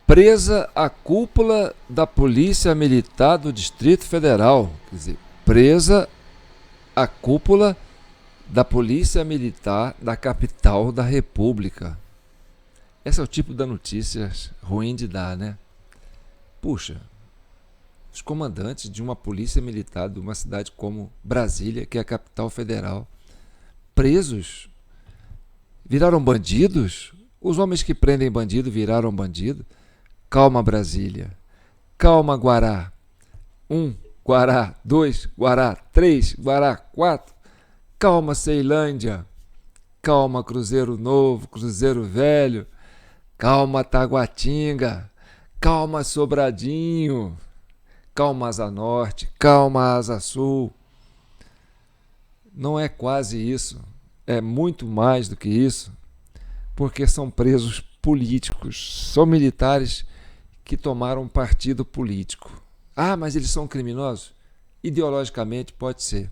Presa a cúpula da Polícia Militar do Distrito Federal. Quer dizer, presa a cúpula da Polícia Militar da capital da República. Esse é o tipo da notícia ruim de dar, né? Puxa, os comandantes de uma polícia militar de uma cidade como Brasília, que é a capital federal, presos, viraram bandidos? Os homens que prendem bandido viraram bandido? Calma, Brasília. Calma, Guará. 1, Guará. 2, Guará. 3, Guará. 4. Calma, Ceilândia. Calma, Cruzeiro Novo, Cruzeiro Velho. Calma, Taguatinga. Calma, Sobradinho. Calma, Asa Norte. Calma, Asa Sul. Não é quase isso. É muito mais do que isso. Porque são presos políticos. São militares que tomaram partido político. Ah, mas eles são criminosos? Ideologicamente pode ser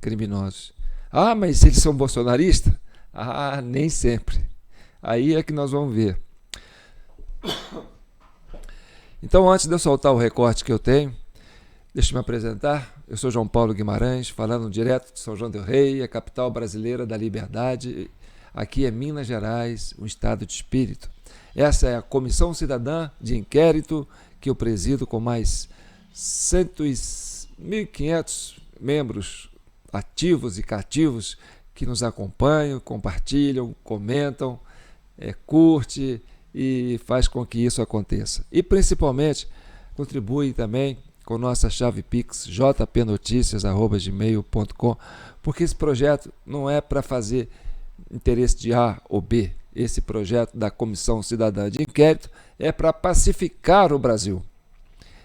criminosos. Ah, mas eles são bolsonaristas? Ah, nem sempre. Aí é que nós vamos ver. Então, antes de eu soltar o recorte que eu tenho, deixa eu me apresentar. Eu sou João Paulo Guimarães, falando direto de São João del Rei, a capital brasileira da liberdade. Aqui é Minas Gerais, um estado de espírito. Essa é a Comissão Cidadã de Inquérito que eu presido com mais 1.500 membros ativos e cativos que nos acompanham, compartilham, comentam, curte e faz com que isso aconteça. E principalmente contribui também com nossa chave Pix, jpnoticias@gmail.com, porque esse projeto não é para fazer interesse de A ou B. Esse projeto da Comissão Cidadã de Inquérito é para pacificar o Brasil.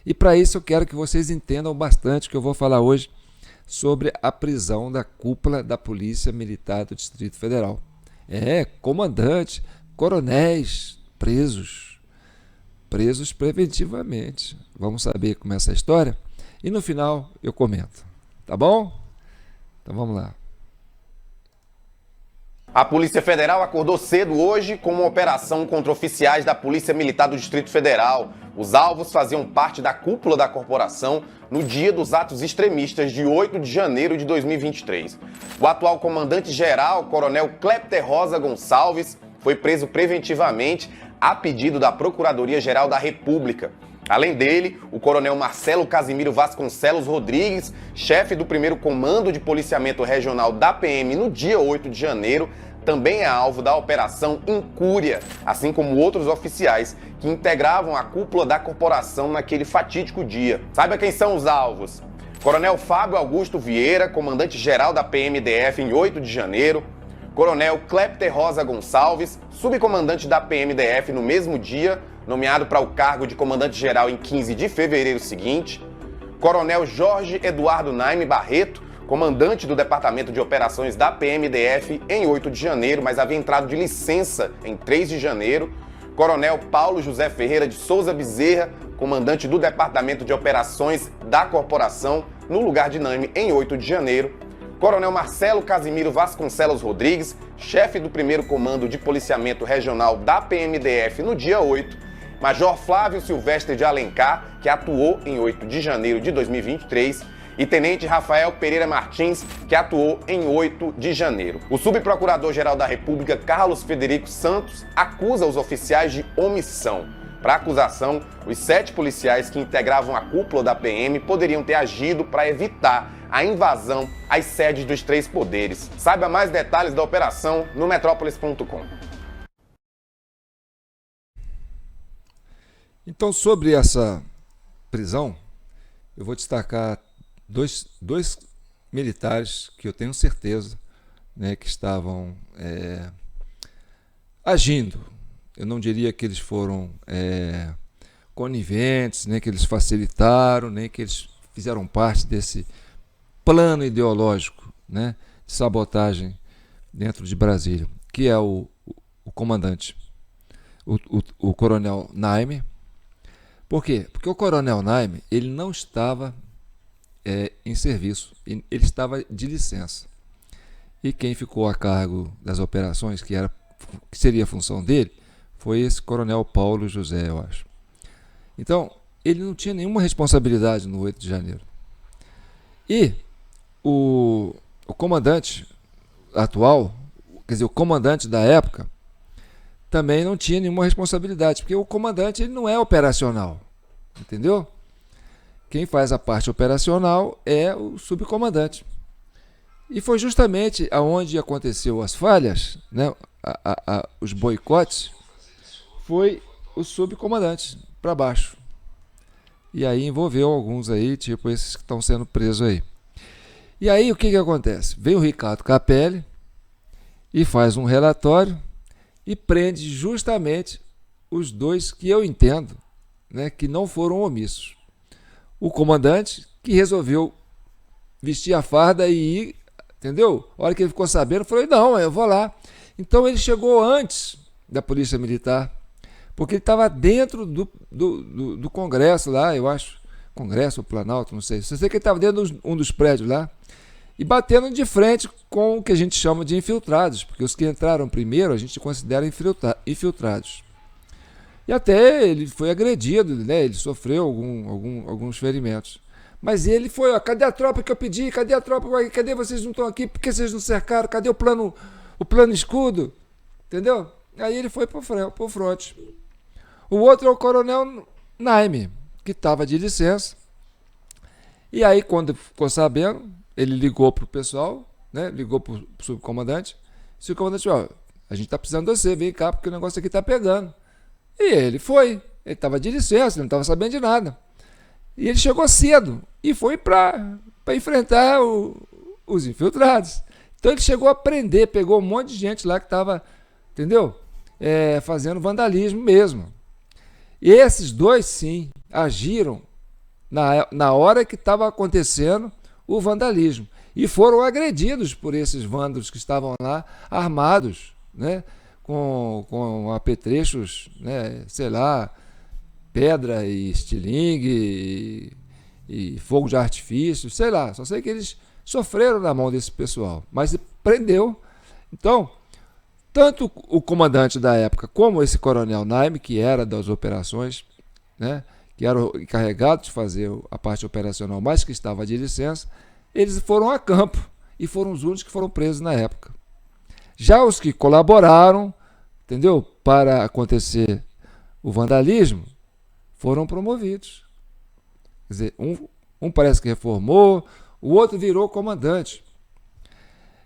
E para isso eu quero que vocês entendam bastante o que eu vou falar hoje sobre a prisão da cúpula da Polícia Militar do Distrito Federal. Comandante, coronéis presos preventivamente. Vamos saber como é essa história e no final eu comento. Tá bom? Então vamos lá. A Polícia Federal acordou cedo hoje com uma operação contra oficiais da Polícia Militar do Distrito Federal. Os alvos faziam parte da cúpula da corporação no dia dos atos extremistas de 8 de janeiro de 2023. O atual comandante-geral, coronel Clepter Rosa Gonçalves, foi preso preventivamente a pedido da Procuradoria-Geral da República. Além dele, o coronel Marcelo Casimiro Vasconcelos Rodrigues, chefe do 1º Comando de Policiamento Regional da PM no dia 8 de janeiro, também é alvo da Operação Incúria, assim como outros oficiais que integravam a cúpula da corporação naquele fatídico dia. Saiba quem são os alvos: Coronel Fábio Augusto Vieira, comandante-geral da PMDF em 8 de janeiro, Coronel Clepter Rosa Gonçalves, subcomandante da PMDF no mesmo dia, nomeado para o cargo de comandante-geral em 15 de fevereiro seguinte, Coronel Jorge Eduardo Naime Barreto, comandante do Departamento de Operações da PMDF em 8 de janeiro, mas havia entrado de licença em 3 de janeiro, Coronel Paulo José Ferreira de Souza Bezerra, comandante do Departamento de Operações da Corporação, no lugar de Naime em 8 de janeiro, Coronel Marcelo Casimiro Vasconcelos Rodrigues, chefe do 1º Comando de Policiamento Regional da PMDF no dia 8, Major Flávio Silvestre de Alencar, que atuou em 8 de janeiro de 2023, e Tenente Rafael Pereira Martins, que atuou em 8 de janeiro. O subprocurador-geral da República, Carlos Frederico Santos, acusa os oficiais de omissão. Para a acusação, os 7 policiais que integravam a cúpula da PM poderiam ter agido para evitar a invasão às sedes dos 3 poderes. Saiba mais detalhes da operação no metrópolis.com. Então, sobre essa prisão, eu vou destacar dois militares que eu tenho certeza, né, que estavam agindo. Eu não diria que eles foram coniventes, nem que eles facilitaram, nem que eles fizeram parte desse plano ideológico, né, de sabotagem dentro de Brasília, que é o comandante, o coronel Naime. Por quê? Porque o coronel Naime, ele não estava em serviço, ele estava de licença. E quem ficou a cargo das operações, que seria a função dele, foi esse coronel Paulo José, eu acho. Então, ele não tinha nenhuma responsabilidade no 8 de janeiro. E o comandante atual, quer dizer, o comandante da época, também não tinha nenhuma responsabilidade, porque o comandante ele não é operacional, entendeu? Quem faz a parte operacional é o subcomandante. E foi justamente aonde aconteceu as falhas, né, os boicotes, foi o subcomandante para baixo. E aí envolveu alguns aí, tipo esses que estão sendo presos aí. E aí o que acontece? Vem o Ricardo Capelli e faz um relatório e prende justamente os dois que eu entendo, né, que não foram omissos. O comandante, que resolveu vestir a farda e ir, entendeu? A hora que ele ficou sabendo, falou, não, eu vou lá. Então ele chegou antes da Polícia Militar, porque ele estava dentro do Congresso lá, eu acho, Congresso ou Planalto, não sei. Só sei que ele estava dentro de um dos prédios lá, e batendo de frente com o que a gente chama de infiltrados, porque os que entraram primeiro a gente considera infiltrados. E até ele foi agredido, né? Ele sofreu alguns ferimentos. Mas ele foi, ó, cadê a tropa que eu pedi? Cadê a tropa? Cadê vocês não estão aqui? Por que vocês não cercaram? Cadê o plano escudo? Entendeu? Aí ele foi pro fronte. O outro é o coronel Naime, que estava de licença. E aí, quando ficou sabendo, ele ligou pro pessoal, né? Ligou pro subcomandante. E o comandante, ó, a gente tá precisando de você, vem cá, porque o negócio aqui tá pegando. E ele foi. Ele estava de licença, ele não estava sabendo de nada. E ele chegou cedo e foi para enfrentar os infiltrados. Então ele chegou a prender, pegou um monte de gente lá que estava, entendeu? Fazendo vandalismo mesmo. E esses dois, sim, agiram na hora que estava acontecendo o vandalismo. E foram agredidos por esses vândalos que estavam lá armados, né? Com apetrechos, né? Sei lá, pedra e estilingue e fogo de artifício, sei lá. Só sei que eles sofreram na mão desse pessoal, mas prendeu. Então, tanto o comandante da época como esse coronel Naime, que era das operações, né, que era o encarregado de fazer a parte operacional, mas que estava de licença, eles foram a campo e foram os únicos que foram presos na época. Já os que colaboraram, entendeu, para acontecer o vandalismo, foram promovidos. Quer dizer, um parece que reformou, o outro virou comandante.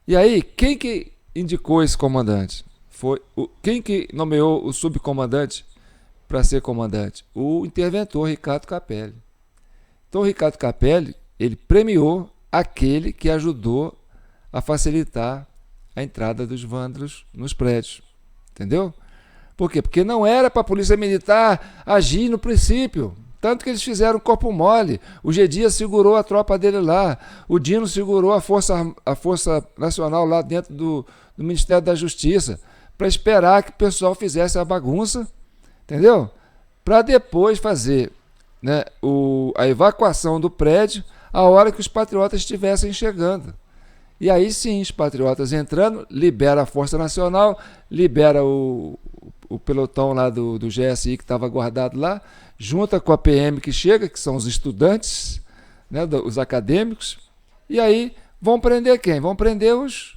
E aí, quem que indicou esse comandante? Quem que nomeou o subcomandante para ser comandante? O interventor Ricardo Capelli. Então, o Ricardo Capelli, ele premiou aquele que ajudou a facilitar a entrada dos vândalos nos prédios. Entendeu? Por quê? Porque não era para a Polícia Militar agir no princípio. Tanto que eles fizeram corpo mole. O G. Dias segurou a tropa dele lá. O Dino segurou a Força Nacional lá dentro do Ministério da Justiça, para esperar que o pessoal fizesse a bagunça, entendeu? Para depois fazer, né, a evacuação do prédio a hora que os patriotas estivessem chegando. E aí sim, os patriotas entrando, libera a Força Nacional, libera o pelotão lá do GSI que estava guardado lá, junta com a PM que chega, que são os estudantes, né, os acadêmicos, e aí vão prender quem? Vão prender os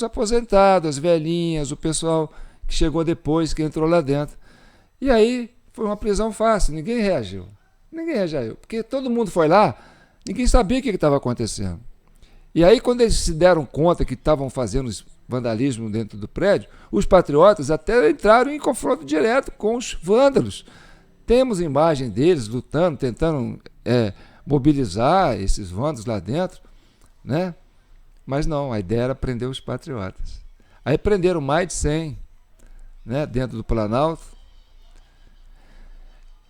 aposentados, as velhinhas, o pessoal que chegou depois, que entrou lá dentro. E aí foi uma prisão fácil, ninguém reagiu. Ninguém reagiu, porque todo mundo foi lá, ninguém sabia o que estava acontecendo. E aí, quando eles se deram conta que estavam fazendo vandalismo dentro do prédio, os patriotas até entraram em confronto direto com os vândalos. Temos imagem deles lutando, tentando mobilizar esses vândalos lá dentro, né? Mas não, a ideia era prender os patriotas. Aí prenderam mais de 100, né, dentro do Planalto.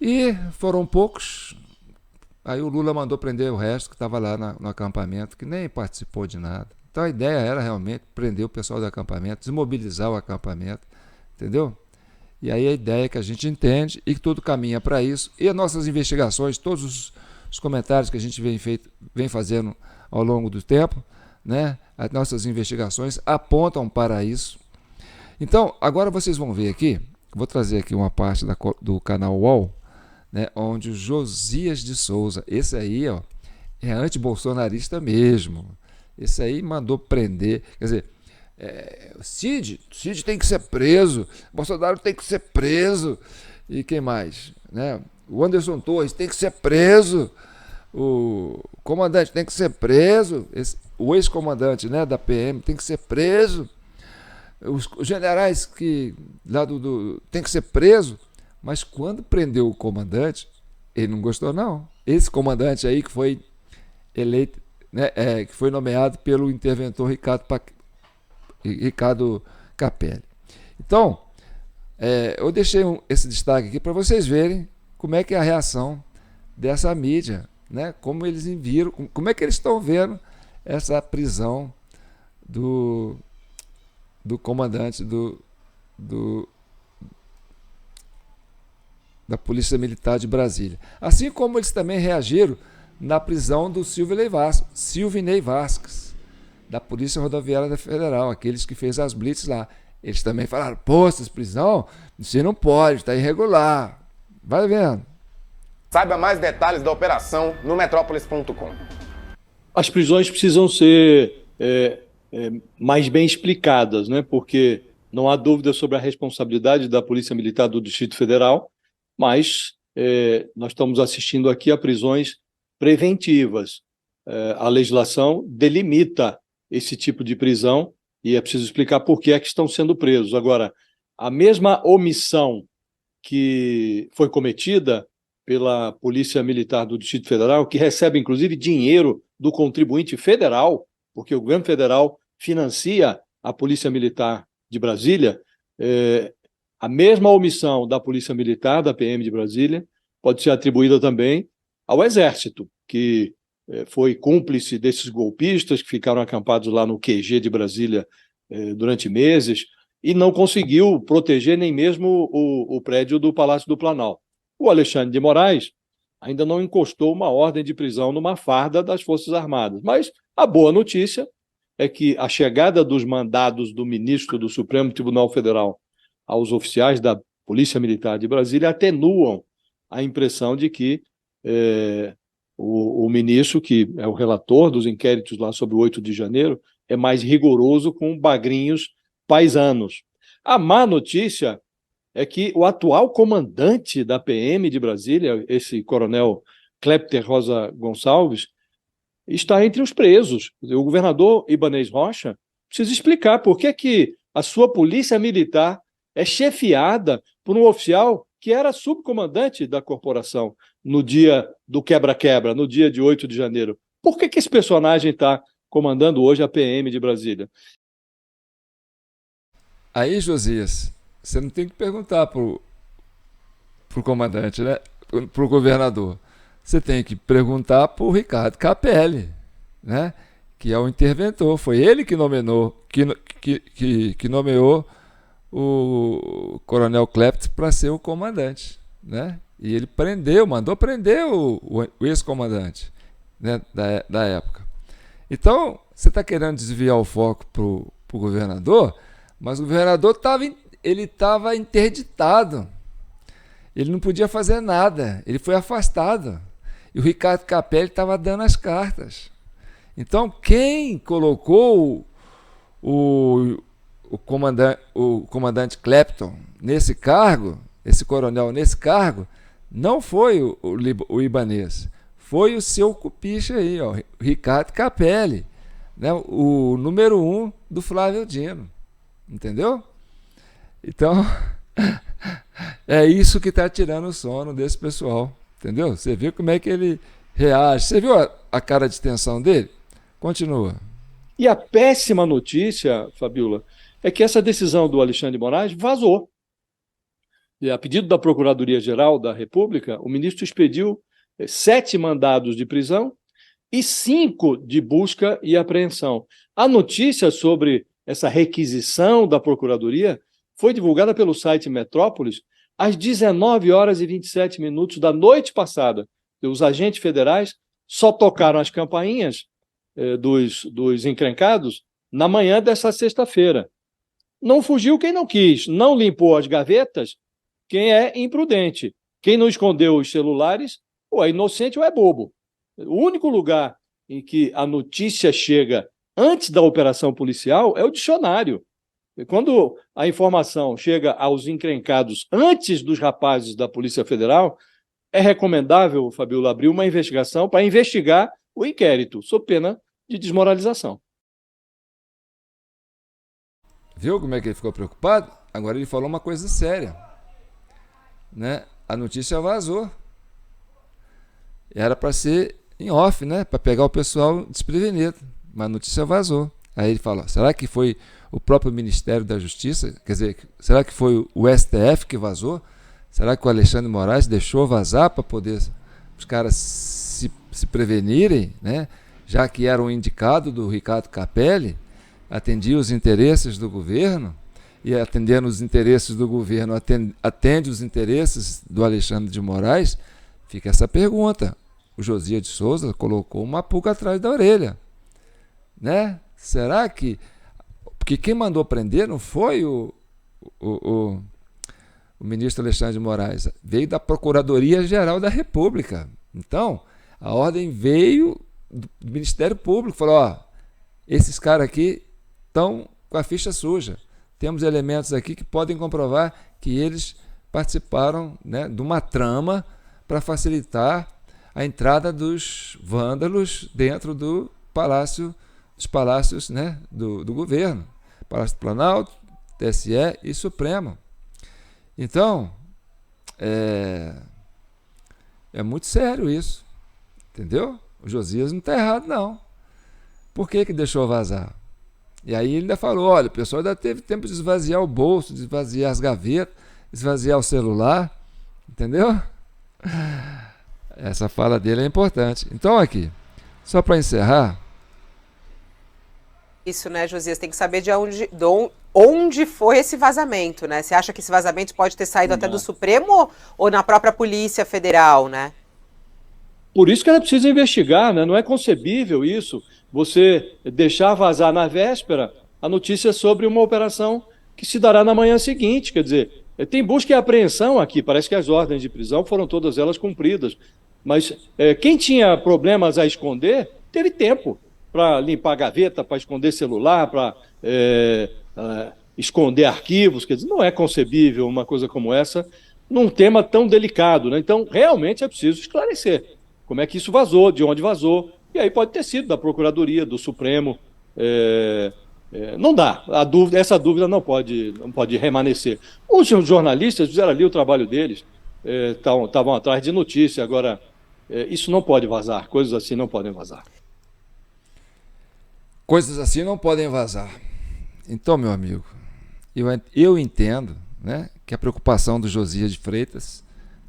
E foram poucos. Aí o Lula mandou prender o resto que estava lá no acampamento, que nem participou de nada. Então a ideia era realmente prender o pessoal do acampamento, desmobilizar o acampamento, entendeu? E aí a ideia é que a gente entende e que tudo caminha para isso. E as nossas investigações, todos os comentários que a gente vem fazendo ao longo do tempo, né? As nossas investigações apontam para isso. Então, agora vocês vão ver aqui, vou trazer aqui uma parte do canal UOL, né, onde o Josias de Souza, esse aí, ó, é antibolsonarista mesmo. Esse aí mandou prender, quer dizer, o Cid tem que ser preso, Bolsonaro tem que ser preso, e quem mais? Né? O Anderson Torres tem que ser preso, o comandante tem que ser preso, o ex-comandante, né, da PM tem que ser preso, os generais que lá tem que ser preso, mas quando prendeu o comandante, ele não gostou não. Esse comandante aí que foi eleito, né, que foi nomeado pelo interventor Ricardo Capelli. Então, eu deixei esse destaque aqui para vocês verem como é que é a reação dessa mídia, né? Como eles viram, como é que eles estão vendo essa prisão do comandante da Polícia Militar de Brasília. Assim como eles também reagiram na prisão do Silvinei Vasquez, da Polícia Rodoviária Federal, aqueles que fez as blitz lá. Eles também falaram, pô, essa prisão, você não pode, está irregular. Vai vendo. Saiba mais detalhes da operação no metrópolis.com. As prisões precisam ser mais bem explicadas, né? Porque não há dúvida sobre a responsabilidade da Polícia Militar do Distrito Federal, mas nós estamos assistindo aqui a prisões preventivas. A legislação delimita esse tipo de prisão e é preciso explicar por que é que estão sendo presos. Agora, a mesma omissão que foi cometida pela Polícia Militar do Distrito Federal, que recebe, inclusive, dinheiro do contribuinte federal, porque o governo federal financia a Polícia Militar de Brasília, a mesma omissão da Polícia Militar, da PM de Brasília, pode ser atribuída também ao Exército, que foi cúmplice desses golpistas que ficaram acampados lá no QG de Brasília durante meses e não conseguiu proteger nem mesmo o prédio do Palácio do Planalto. O Alexandre de Moraes ainda não encostou uma ordem de prisão numa farda das Forças Armadas, mas a boa notícia é que a chegada dos mandados do ministro do Supremo Tribunal Federal aos oficiais da Polícia Militar de Brasília atenuam a impressão de que o ministro, que é o relator dos inquéritos lá sobre o 8 de janeiro, é mais rigoroso com bagrinhos paisanos. A má notícia é que o atual comandante da PM de Brasília, esse coronel Clepter Rosa Gonçalves, está entre os presos. O governador Ibanez Rocha precisa explicar por que a sua polícia militar é chefiada por um oficial que era subcomandante da corporação no dia do quebra-quebra, no dia de 8 de janeiro. Por que esse personagem está comandando hoje a PM de Brasília? Aí, Josias, você não tem que perguntar pro comandante, né? Pro governador. Você tem que perguntar pro Ricardo Capelli, né? Que é o interventor. Foi ele que nomeou, que nomeou o coronel Clepter para ser o comandante, né? E ele mandou prender o ex-comandante, né? da época. Então, você está querendo desviar o foco pro governador, mas o governador estava interditado. Ele não podia fazer nada. Ele foi afastado. E o Ricardo Capelli estava dando as cartas. Então, quem colocou o comandante Clepton nesse cargo, esse coronel nesse cargo, não foi o Ibanez. Foi o seu cupicha aí, ó, Ricardo Capelli, né, o número 1 do Flávio Dino. Entendeu? Então, é isso que está tirando o sono desse pessoal. Entendeu? Você viu como é que ele reage? Você viu a cara de tensão dele? Continua. E a péssima notícia, Fabiola, é que essa decisão do Alexandre de Moraes vazou. E a pedido da Procuradoria-Geral da República, o ministro expediu 7 mandados de prisão e 5 de busca e apreensão. A notícia sobre essa requisição da Procuradoria foi divulgada pelo site Metrópolis às 19h27 da noite passada. Os agentes federais só tocaram as campainhas dos encrencados na manhã dessa sexta-feira. Não fugiu quem não quis, não limpou as gavetas quem é imprudente. Quem não escondeu os celulares, ou é inocente ou é bobo. O único lugar em que a notícia chega antes da operação policial é o dicionário. E quando a informação chega aos encrencados antes dos rapazes da Polícia Federal, é recomendável, Fabiola, abrir uma investigação para investigar o inquérito, sob pena de desmoralização. Viu como é que ele ficou preocupado? Agora ele falou uma coisa séria, né? A notícia vazou. Era para ser em off, né? Para pegar o pessoal desprevenido, mas a notícia vazou. Aí ele falou: será que foi o próprio Ministério da Justiça? Quer dizer, será que foi o STF que vazou? Será que o Alexandre de Moraes deixou vazar para poder os caras se prevenirem, né? Já que era um indicado do Ricardo Capelli, atendia os interesses do governo, e atendendo os interesses do governo, atende os interesses do Alexandre de Moraes. Fica essa pergunta. O Josias de Souza colocou uma pulga atrás da orelha, né? Será que... Porque quem mandou prender não foi o ministro Alexandre de Moraes, veio da Procuradoria-Geral da República. Então, a ordem veio do Ministério Público, falou: ó, esses caras aqui estão com a ficha suja. Temos elementos aqui que podem comprovar que eles participaram, né, de uma trama para facilitar a entrada dos vândalos dentro do palácio, dos palácios, né, do governo, Palácio do Planalto, TSE e Supremo. Então, é muito sério isso, entendeu? O Josias não está errado, não. Por que deixou vazar? E aí ele ainda falou: olha, o pessoal ainda teve tempo de esvaziar o bolso, de esvaziar as gavetas, esvaziar o celular, entendeu? Essa fala dele é importante. Então aqui, só para encerrar... Isso, né, Josias? Tem que saber de onde foi esse vazamento, né? Você acha que esse vazamento pode ter saído até do Supremo ou na própria Polícia Federal, né? Por isso que ela precisa investigar, né? Não é concebível isso, você deixar vazar na véspera a notícia sobre uma operação que se dará na manhã seguinte. Quer dizer, tem busca e apreensão aqui, parece que as ordens de prisão foram todas elas cumpridas, mas quem tinha problemas a esconder teve tempo para limpar a gaveta, para esconder celular, para esconder arquivos. Quer dizer, não é concebível uma coisa como essa num tema tão delicado, né? Então, realmente é preciso esclarecer como é que isso vazou, de onde vazou, e aí pode ter sido da Procuradoria, do Supremo. Não dá, essa dúvida não pode remanescer. Os jornalistas fizeram ali o trabalho deles, estavam atrás de notícia. Agora, isso não pode vazar, coisas assim não podem vazar. Coisas assim não podem vazar. Então, meu amigo, eu entendo, né, que a preocupação do Josias de Freitas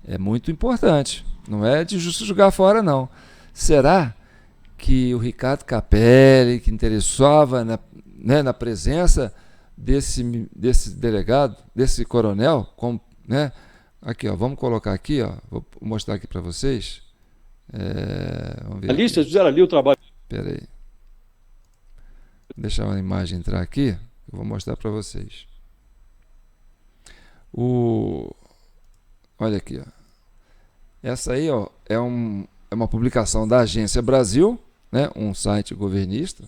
é muito importante. Não é de jogar fora, não. Será que o Ricardo Capelli, que interessava na presença desse delegado, desse coronel, né? Aqui, ó, vamos colocar aqui, ó, vou mostrar aqui para vocês. Vamos ver. Jornalistas fizeram ali o trabalho. Espera aí. Deixa a imagem entrar aqui, eu vou mostrar para vocês. Olha aqui, ó. Essa aí, ó, é uma publicação da Agência Brasil, né, um site governista.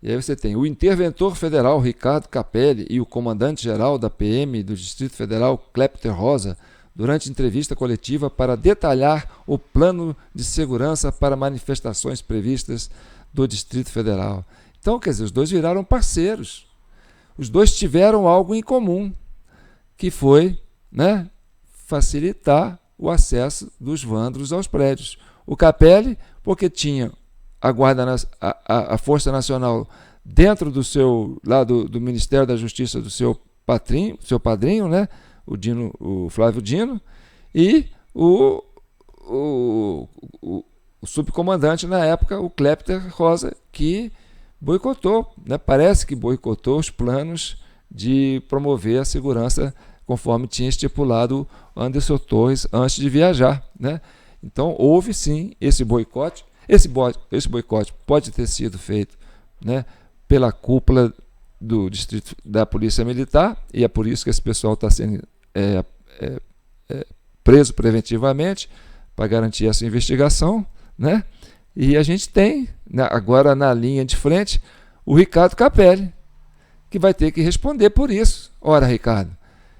E aí você tem o interventor federal Ricardo Capelli e o comandante-geral da PM do Distrito Federal, Clepter Rosa, durante entrevista coletiva para detalhar o plano de segurança para manifestações previstas do Distrito Federal. Então, quer dizer, os dois viraram parceiros. Os dois tiveram algo em comum, que foi, né, facilitar o acesso dos vândalos aos prédios. O Capelli, porque tinha a Força Nacional dentro do seu, lá do Ministério da Justiça, do seu padrinho, né, o Flávio Dino, e o subcomandante na época, o Clepter Rosa, que boicotou, né, parece que boicotou os planos de promover a segurança conforme tinha estipulado Anderson Torres antes de viajar, né? Então houve sim esse boicote. Esse boicote pode ter sido feito, né, pela cúpula do distrito da Polícia Militar, e é por isso que esse pessoal está sendo preso preventivamente para garantir essa investigação, né? E a gente tem, agora na linha de frente, o Ricardo Capelli, que vai ter que responder por isso. Ora, Ricardo,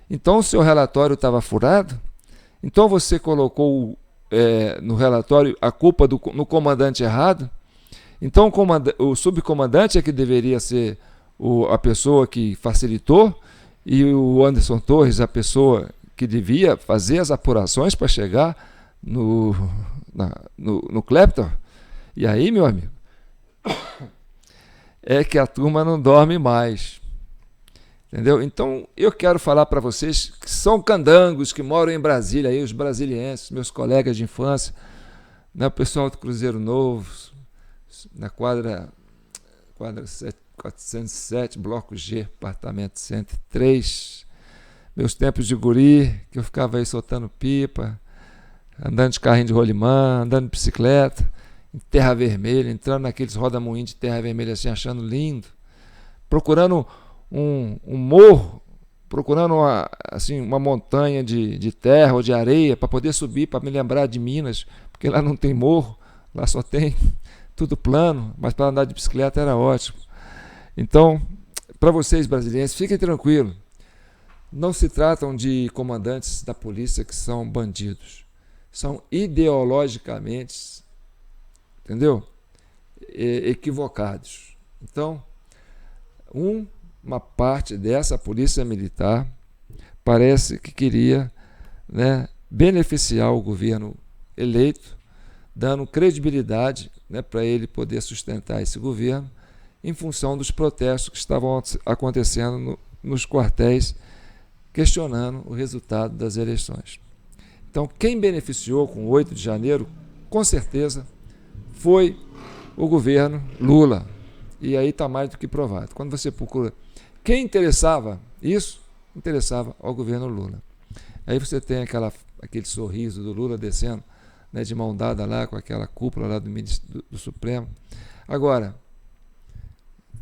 então o seu relatório estava furado? Então você colocou no relatório a culpa no comandante errado? Então o subcomandante é que deveria ser a pessoa que facilitou e o Anderson Torres a pessoa que devia fazer as apurações para chegar no Clapton? E aí, meu amigo, é que a turma não dorme mais. Entendeu? Então, eu quero falar para vocês que são candangos, que moram em Brasília, aí, os brasilienses, meus colegas de infância, né, o pessoal do Cruzeiro Novo, na quadra 407, Bloco G, apartamento 103, meus tempos de guri, que eu ficava aí soltando pipa, andando de carrinho de rolimã, andando de bicicleta, em terra vermelha, entrando naqueles rodamuim de terra vermelha assim, achando lindo, procurando um morro, procurando uma montanha de terra ou de areia para poder subir, para me lembrar de Minas, porque lá não tem morro, lá só tem tudo plano, mas para andar de bicicleta era ótimo. Então, para vocês brasileiros, fiquem tranquilos, não se tratam de comandantes da polícia que são bandidos, são ideologicamente, entendeu? Equivocados. Então, uma parte dessa polícia militar parece que queria, né, beneficiar o governo eleito, dando credibilidade, né, para ele poder sustentar esse governo em função dos protestos que estavam acontecendo nos quartéis, questionando o resultado das eleições. Então, quem beneficiou com o 8 de janeiro, com certeza, foi o governo Lula. E aí está mais do que provado. Quando você procura quem interessava isso, interessava ao governo Lula. Aí você tem aquele sorriso do Lula descendo, né, de mão dada lá com aquela cúpula lá do Supremo. Agora,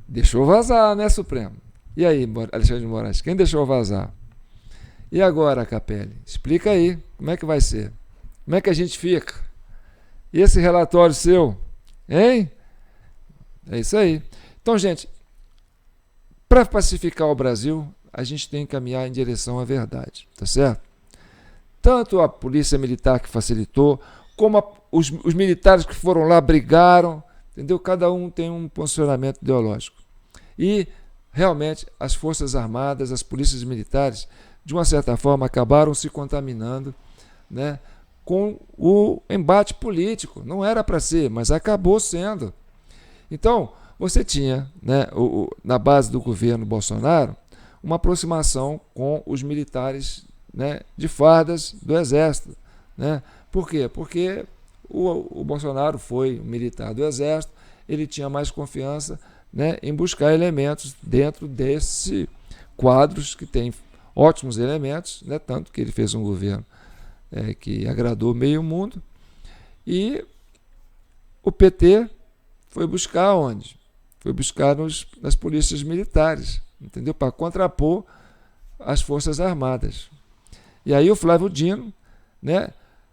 deixou vazar, né, Supremo? E aí, Alexandre de Moraes, quem deixou vazar? E agora, Capelli? Explica aí, como é que vai ser? Como é que a gente fica? E esse relatório seu? Hein? É isso aí. Então, gente, para pacificar o Brasil, a gente tem que caminhar em direção à verdade, tá certo? Tanto a polícia militar que facilitou, como os militares que foram lá, brigaram, entendeu? Cada um tem um posicionamento ideológico. E, realmente, as Forças Armadas, as polícias militares, de uma certa forma, acabaram se contaminando, né, com o embate político. Não era para ser, mas acabou sendo. Então, você tinha, né, na base do governo Bolsonaro, uma aproximação com os militares, né, de fardas do Exército. Né? Por quê? Porque o Bolsonaro foi um militar do Exército, ele tinha mais confiança, né, em buscar elementos dentro desse quadros que tem ótimos elementos, né, tanto que ele fez um governo que agradou meio mundo, e o PT foi buscar onde? Foi buscar nas polícias militares, entendeu? Para contrapor as Forças Armadas. E aí o Flávio Dino, né,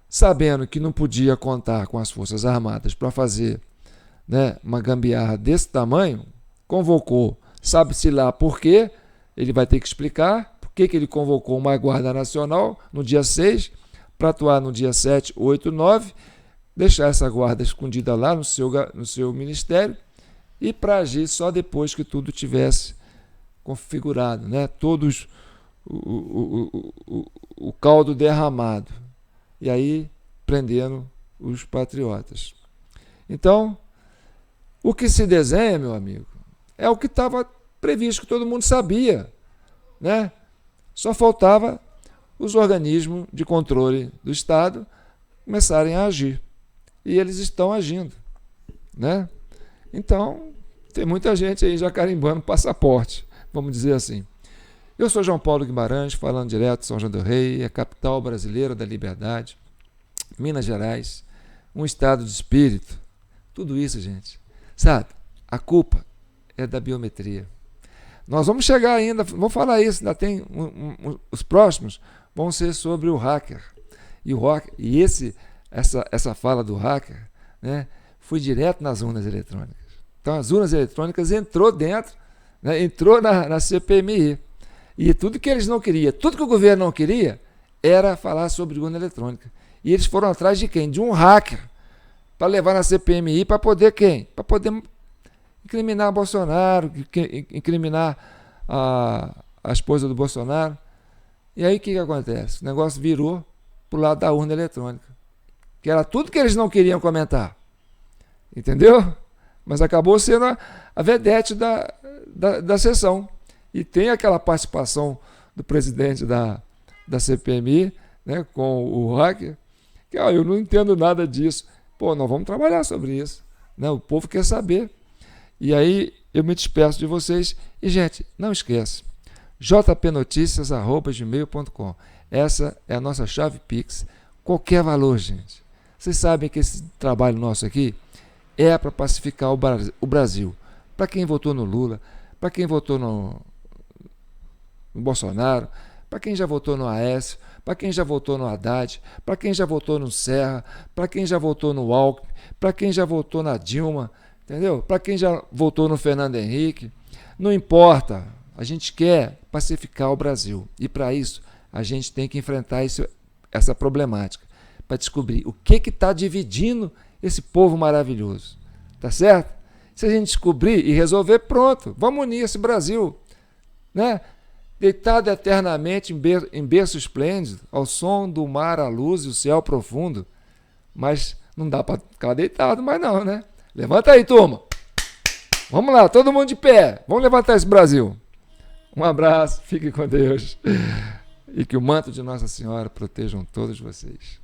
sabendo que não podia contar com as Forças Armadas para fazer, né, uma gambiarra desse tamanho, convocou, sabe-se lá por quê, ele vai ter que explicar por que ele convocou uma Guarda Nacional no dia 6, para atuar no dia 7, 8, 9, deixar essa guarda escondida lá no seu ministério, e para agir só depois que tudo tivesse configurado, né? Todos o caldo derramado. E aí prendendo os patriotas. Então, o que se desenha, meu amigo, é o que estava previsto, que todo mundo sabia, né? Só faltava os organismos de controle do Estado começarem a agir. E eles estão agindo, né? Então, tem muita gente aí já carimbando passaporte, vamos dizer assim. Eu sou João Paulo Guimarães, falando direto de São João del Rei, a capital brasileira da liberdade, Minas Gerais, um estado de espírito. Tudo isso, gente, sabe? A culpa é da biometria. Nós vamos chegar ainda, vamos falar isso, ainda tem os próximos vão ser sobre o hacker. Essa fala do hacker, né, foi direto nas urnas eletrônicas. Então as urnas eletrônicas entrou dentro, né, entrou na CPMI. E tudo que eles não queriam, tudo que o governo não queria, era falar sobre urna eletrônica. E eles foram atrás de quem? De um hacker, para levar na CPMI, para poder quem? Para poder incriminar Bolsonaro, incriminar a esposa do Bolsonaro. E aí o que acontece? O negócio virou para o lado da urna eletrônica, que era tudo que eles não queriam comentar. Entendeu? Mas acabou sendo a vedete da sessão. E tem aquela participação do presidente da CPMI, né, com o hacker, que eu não entendo nada disso. Pô, nós vamos trabalhar sobre isso, né? O povo quer saber. E aí eu me despeço de vocês. E, gente, não esquece, jpnoticias@gmail.com. Essa é a nossa chave Pix. Qualquer valor, gente. Vocês sabem que esse trabalho nosso aqui é para pacificar o Brasil. Para quem votou no Lula, para quem votou no Bolsonaro, para quem já votou no Aécio, para quem já votou no Haddad, para quem já votou no Serra, para quem já votou no Alckmin, para quem já votou na Dilma, entendeu? Para quem já votou no Fernando Henrique. Não importa, a gente quer pacificar o Brasil. E para isso, a gente tem que enfrentar essa problemática, para descobrir o que está dividindo esse povo maravilhoso. Tá certo? Se a gente descobrir e resolver, pronto, vamos unir esse Brasil, né? Deitado eternamente em berço esplêndido, ao som do mar, a luz e o céu profundo. Mas não dá para ficar deitado mais não, né? Levanta aí, turma. Vamos lá, todo mundo de pé. Vamos levantar esse Brasil. Um abraço, fiquem com Deus. E que o manto de Nossa Senhora protejam todos vocês.